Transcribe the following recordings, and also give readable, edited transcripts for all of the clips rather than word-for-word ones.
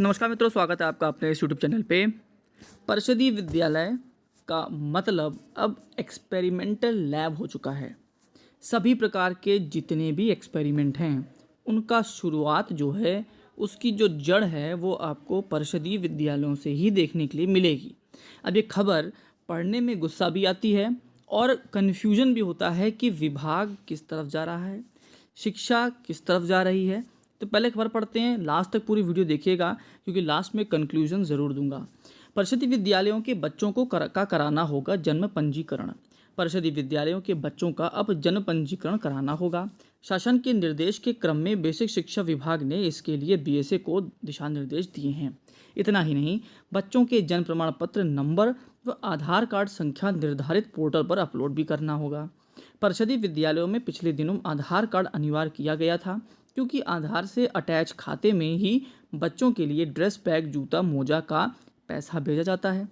नमस्कार मित्रों, स्वागत है आपका अपने इस यूट्यूब चैनल पे। परिषदीय विद्यालय का मतलब अब एक्सपेरिमेंटल लैब हो चुका है। सभी प्रकार के जितने भी एक्सपेरिमेंट हैं उनका शुरुआत जो है, उसकी जो जड़ है वो आपको परिषदीय विद्यालयों से ही देखने के लिए मिलेगी। अब ये खबर पढ़ने में गुस्सा भी आती है और कन्फ्यूजन भी होता है कि विभाग किस तरफ जा रहा है, शिक्षा किस तरफ जा रही है। तो पहले खबर पढ़ते हैं, लास्ट तक पूरी वीडियो देखिएगा क्योंकि लास्ट में कंक्लूजन ज़रूर दूंगा। परिषदीय विद्यालयों के बच्चों को कराना होगा जन्म पंजीकरण। परिषदीय विद्यालयों के बच्चों का अब जन्म पंजीकरण कराना होगा। शासन के निर्देश के क्रम में बेसिक शिक्षा विभाग ने इसके लिए बीएसए को दिशा निर्देश दिए हैं। इतना ही नहीं, बच्चों के जन्म प्रमाण पत्र नंबर व आधार कार्ड संख्या निर्धारित पोर्टल पर अपलोड भी करना होगा। परिषदीय विद्यालयों में पिछले दिनों आधार कार्ड अनिवार्य किया गया था क्योंकि आधार से अटैच खाते में ही बच्चों के लिए ड्रेस, बैग, जूता, मोजा का पैसा भेजा जाता है।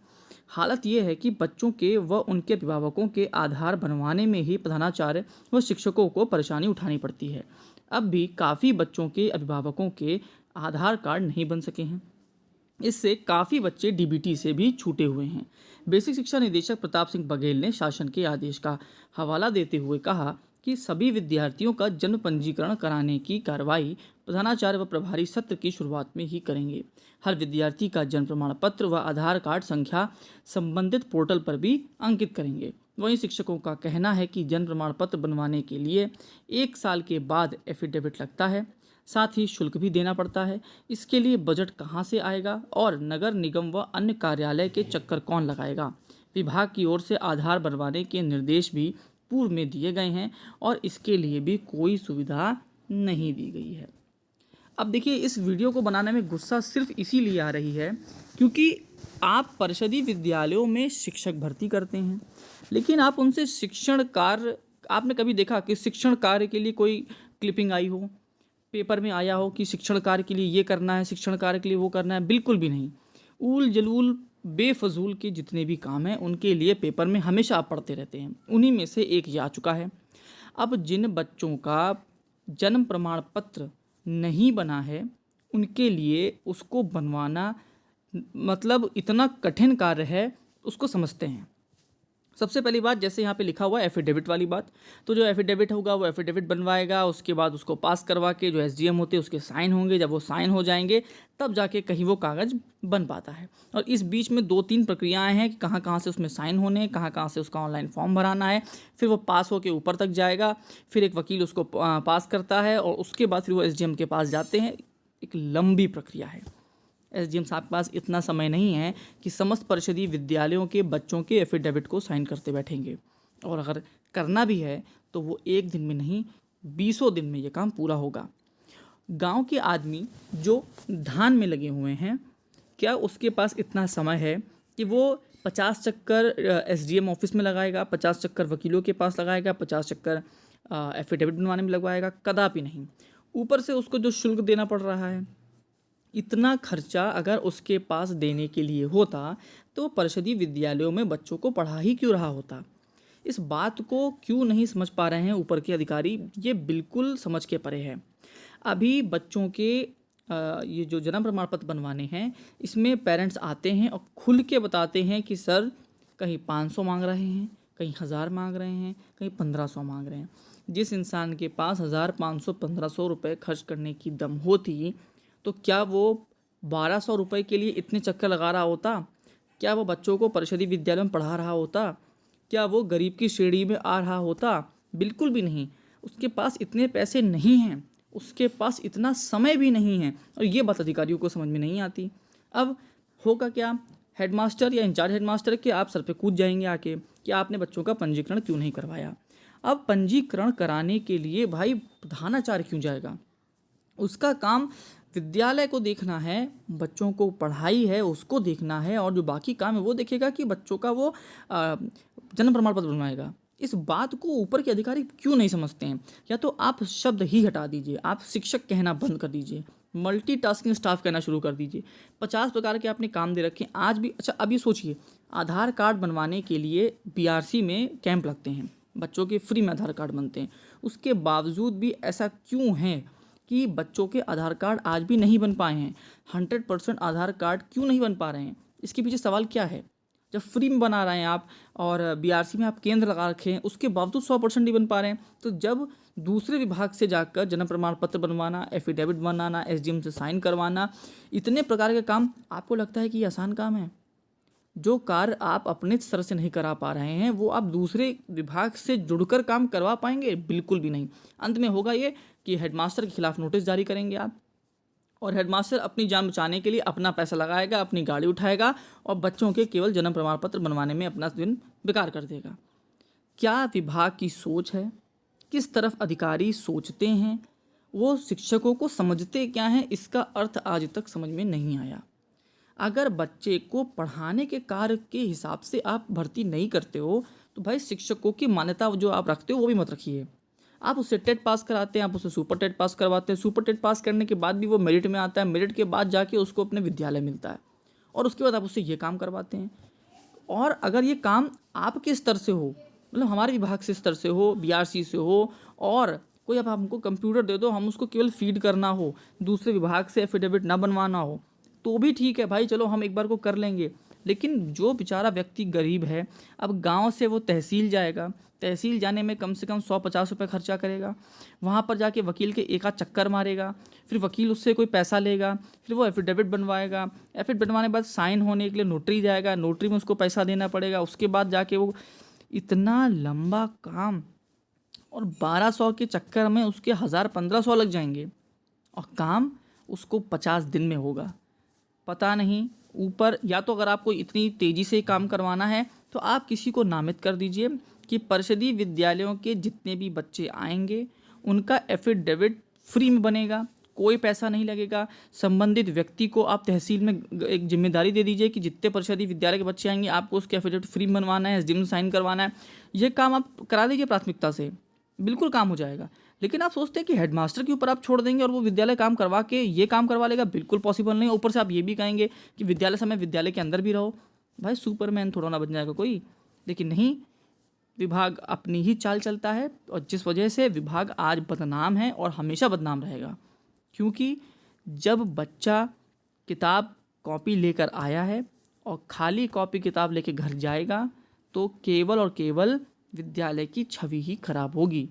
हालत यह है कि बच्चों के व उनके अभिभावकों के आधार बनवाने में ही प्रधानाचार्य व शिक्षकों को परेशानी उठानी पड़ती है। अब भी काफ़ी बच्चों के अभिभावकों के आधार कार्ड नहीं बन सके हैं। इससे काफ़ी बच्चे डीबीटी से भी छूटे हुए हैं। बेसिक शिक्षा निदेशक प्रताप सिंह बघेल ने शासन के आदेश का हवाला देते हुए कहा कि सभी विद्यार्थियों का जन्म पंजीकरण कराने की कार्रवाई प्रधानाचार्य व प्रभारी सत्र की शुरुआत में ही करेंगे। हर विद्यार्थी का जन्म प्रमाण पत्र व आधार कार्ड संख्या संबंधित पोर्टल पर भी अंकित करेंगे। वहीं शिक्षकों का कहना है कि जन्म प्रमाण पत्र बनवाने के लिए 1 साल के बाद एफिडेविट लगता है, साथ ही शुल्क भी देना पड़ता है। इसके लिए बजट कहाँ से आएगा और नगर निगम व अन्य कार्यालय के चक्कर कौन लगाएगा। विभाग की ओर से आधार बनवाने के निर्देश भी पूर्व में दिए गए हैं और इसके लिए भी कोई सुविधा नहीं दी गई है। अब देखिए, इस वीडियो को बनाने में गुस्सा सिर्फ इसीलिए आ रही है क्योंकि आप परिषदीय विद्यालयों में शिक्षक भर्ती करते हैं, लेकिन आप उनसे शिक्षण कार्य, आपने कभी देखा कि शिक्षण कार्य के लिए कोई क्लिपिंग आई हो, पेपर में आया हो कि शिक्षण कार्य के लिए ये करना है, शिक्षण कार्य के लिए वो करना है? बिल्कुल भी नहीं। ऊल जलूल बेफजूल के जितने भी काम हैं उनके लिए पेपर में हमेशा आप पढ़ते रहते हैं। उन्हीं में से एक ये आ चुका है। अब जिन बच्चों का जन्म प्रमाण पत्र नहीं बना है उनके लिए उसको बनवाना मतलब इतना कठिन कार्य है, उसको समझते हैं। सबसे पहली बात, जैसे यहाँ पे लिखा हुआ है एफिडेविट वाली बात, तो जो एफिडेविट होगा वो एफिडेविट बनवाएगा, उसके बाद उसको पास करवा के जो एसडीएम होते हैं उसके साइन होंगे। जब वो साइन हो जाएंगे तब जाके कहीं वो कागज़ बन पाता है। और इस बीच में 2-3 प्रक्रियाएं हैं कि कहाँ कहाँ से उसमें साइन होने हैं, कहाँ कहाँ से उसका ऑनलाइन फॉर्म भराना है, फिर वो पास होकर ऊपर तक जाएगा, फिर एक वकील उसको पास करता है और उसके बाद फिर वो एसडीएम के पास जाते हैं। एक लंबी प्रक्रिया है। एसडीएम साहब के पास इतना समय नहीं है कि समस्त परिषदीय विद्यालयों के बच्चों के एफिडेविट को साइन करते बैठेंगे, और अगर करना भी है तो वो 1 दिन में नहीं, 20 दिन में ये काम पूरा होगा। गांव के आदमी जो धान में लगे हुए हैं, क्या उसके पास इतना समय है कि वो 50 चक्कर एसडीएम ऑफिस में लगाएगा, 50 चक्कर वकीलों के पास लगाएगा, 50 चक्कर एफिडेविट बनवाने में लगवाएगा? कदापि नहीं। ऊपर से उसको जो शुल्क देना पड़ रहा है, इतना खर्चा अगर उसके पास देने के लिए होता तो परिषदीय विद्यालयों में बच्चों को पढ़ा ही क्यों रहा होता। इस बात को क्यों नहीं समझ पा रहे हैं ऊपर के अधिकारी, ये बिल्कुल समझ के परे है। अभी बच्चों के ये जो जन्म प्रमाण पत्र बनवाने हैं, इसमें पेरेंट्स आते हैं और खुल के बताते हैं कि सर कहीं 500 मांग रहे हैं, कहीं 1000 मांग रहे हैं, कहीं 1500 मांग रहे हैं। जिस इंसान के पास 1000, 500, 1500 रुपये खर्च करने की दम होती तो क्या वो 1200 रुपये के लिए इतने चक्कर लगा रहा होता? क्या वो बच्चों को परिषदीय विद्यालय में पढ़ा रहा होता? क्या वो गरीब की श्रेणी में आ रहा होता? बिल्कुल भी नहीं। उसके पास इतने पैसे नहीं हैं, उसके पास इतना समय भी नहीं है, और ये बात अधिकारियों को समझ में नहीं आती। अब होगा क्या, हेडमास्टर या इंचार्ज हेडमास्टर के आप सर पे कूद जाएंगे आके कि आपने बच्चों का पंजीकरण क्यों नहीं करवाया। अब पंजीकरण कराने के लिए भाई प्रधानाचार्य क्यों जाएगा? उसका काम विद्यालय को देखना है, बच्चों को पढ़ाई है उसको देखना है, और जो बाकी काम है वो देखेगा कि बच्चों का वो जन्म प्रमाण पत्र बनवाएगा। इस बात को ऊपर के अधिकारी क्यों नहीं समझते हैं? या तो आप शब्द ही हटा दीजिए, आप शिक्षक कहना बंद कर दीजिए, मल्टीटास्किंग स्टाफ कहना शुरू कर दीजिए। 50 प्रकार के आपने काम दे रखे हैं आज भी। अच्छा, अब ये सोचिए, आधार कार्ड बनवाने के लिए बीआरसी में कैंप लगते हैं, बच्चों के फ्री में आधार कार्ड बनते हैं, उसके बावजूद भी ऐसा क्यों है कि बच्चों के आधार कार्ड आज भी नहीं बन पाए हैं। 100% आधार कार्ड क्यों नहीं बन पा रहे हैं, इसके पीछे सवाल क्या है? जब फ्री में बना रहे हैं आप और बीआरसी में आप केंद्र लगा रखे हैं, उसके बावजूद 100% नहीं बन पा रहे हैं। तो जब दूसरे विभाग से जाकर जन्म प्रमाण पत्र बनवाना, एफिडेविट बनाना, एसडीएम से साइन करवाना, इतने प्रकार के काम, आपको लगता है कि ये आसान काम है? जो कार्य आप अपने स्तर से नहीं करा पा रहे हैं वो आप दूसरे विभाग से जुड़कर काम करवा पाएंगे? बिल्कुल भी नहीं। अंत में होगा ये कि हेडमास्टर के खिलाफ नोटिस जारी करेंगे आप, और हेडमास्टर अपनी जान बचाने के लिए अपना पैसा लगाएगा, अपनी गाड़ी उठाएगा और बच्चों के केवल जन्म प्रमाण पत्र बनवाने में अपना दिन बेकार कर देगा। क्या विभाग की सोच है? किस तरफ अधिकारी सोचते हैं? वो शिक्षकों को समझते क्या हैं? इसका अर्थ आज तक समझ में नहीं आया। अगर बच्चे को पढ़ाने के कार्य के हिसाब से आप भर्ती नहीं करते हो तो भाई शिक्षकों की मान्यता जो आप रखते हो वो भी मत रखिए। आप उससे टेट पास कराते हैं, आप उससे सुपर टेट पास करवाते हैं, सुपर टेट पास करने के बाद भी वो मेरिट में आता है, मेरिट के बाद जाके उसको अपने विद्यालय मिलता है और उसके बाद आप उससे ये काम करवाते हैं। और अगर ये काम आपके स्तर से हो, मतलब हमारे विभाग से स्तर से हो, बीआरसी से हो, और कोई आप हमको कंप्यूटर दे दो, हम उसको केवल फीड करना हो, दूसरे विभाग से एफिडेविट ना बनवाना हो, तो भी ठीक है भाई, चलो हम एक बार को कर लेंगे। लेकिन जो बेचारा व्यक्ति गरीब है, अब गांव से वो तहसील जाएगा, तहसील जाने में कम से कम 150 रुपये खर्चा करेगा, वहाँ पर जाके वकील के एक आध चक्कर मारेगा, फिर वकील उससे कोई पैसा लेगा, फिर वो एफिडेविट बनवाएगा, एफिडेविट बनवाने के बाद साइन होने के लिए नोटरी जाएगा, नोटरी में उसको पैसा देना पड़ेगा, उसके बाद जाके वो इतना लंबा काम, और 1200 के चक्कर में उसके 1000-1500 लग जाएंगे और काम उसको 50 दिन में होगा। पता नहीं ऊपर, या तो अगर आपको इतनी तेज़ी से काम करवाना है तो आप किसी को नामित कर दीजिए कि परिषदीय विद्यालयों के जितने भी बच्चे आएंगे उनका एफिडेविट फ्री में बनेगा, कोई पैसा नहीं लगेगा। संबंधित व्यक्ति को आप तहसील में एक जिम्मेदारी दे दीजिए कि जितने परिषदीय विद्यालय के बच्चे आएंगे आपको उसके एफिडेविट फ्री में बनवाना है, एसडीएम साइन करवाना है। ये काम आप करा दीजिए प्राथमिकता से, बिल्कुल काम हो जाएगा। लेकिन आप सोचते हैं कि हेडमास्टर के ऊपर आप छोड़ देंगे और वो विद्यालय काम करवा के ये काम करवा लेगा, बिल्कुल पॉसिबल नहीं। ऊपर से आप ये भी कहेंगे कि विद्यालय समय विद्यालय के अंदर भी रहो, भाई सुपरमैन थोड़ा ना बन जाएगा कोई। लेकिन नहीं, विभाग अपनी ही चाल चलता है और जिस वजह से विभाग आज बदनाम है और हमेशा बदनाम रहेगा। क्योंकि जब बच्चा किताब कॉपी लेकर आया है और खाली कॉपी किताब लेके घर जाएगा तो केवल और केवल विद्यालय की छवि ही खराब होगी।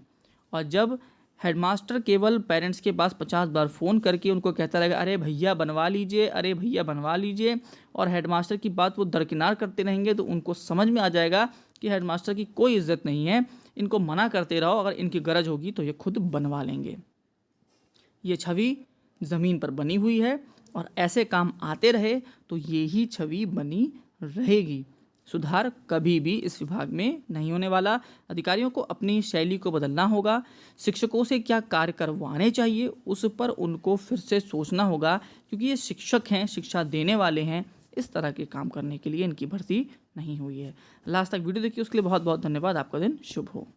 और जब हेडमास्टर केवल पेरेंट्स के पास 50 बार फ़ोन करके उनको कहता रहेगा अरे भैया बनवा लीजिए, अरे भैया बनवा लीजिए, और हेडमास्टर की बात वो दरकिनार करते रहेंगे, तो उनको समझ में आ जाएगा कि हेडमास्टर की कोई इज्जत नहीं है। इनको मना करते रहो, अगर इनकी गरज होगी तो ये खुद बनवा लेंगे। ये छवि ज़मीन पर बनी हुई है और ऐसे काम आते रहे तो ये ही छवि बनी रहेगी। सुधार कभी भी इस विभाग में नहीं होने वाला। अधिकारियों को अपनी शैली को बदलना होगा। शिक्षकों से क्या कार्य करवाने चाहिए उस पर उनको फिर से सोचना होगा, क्योंकि ये शिक्षक हैं, शिक्षा देने वाले हैं। इस तरह के काम करने के लिए इनकी भर्ती नहीं हुई है। लास्ट तक वीडियो देखिए, उसके लिए बहुत बहुत धन्यवाद। आपका दिन शुभ हो।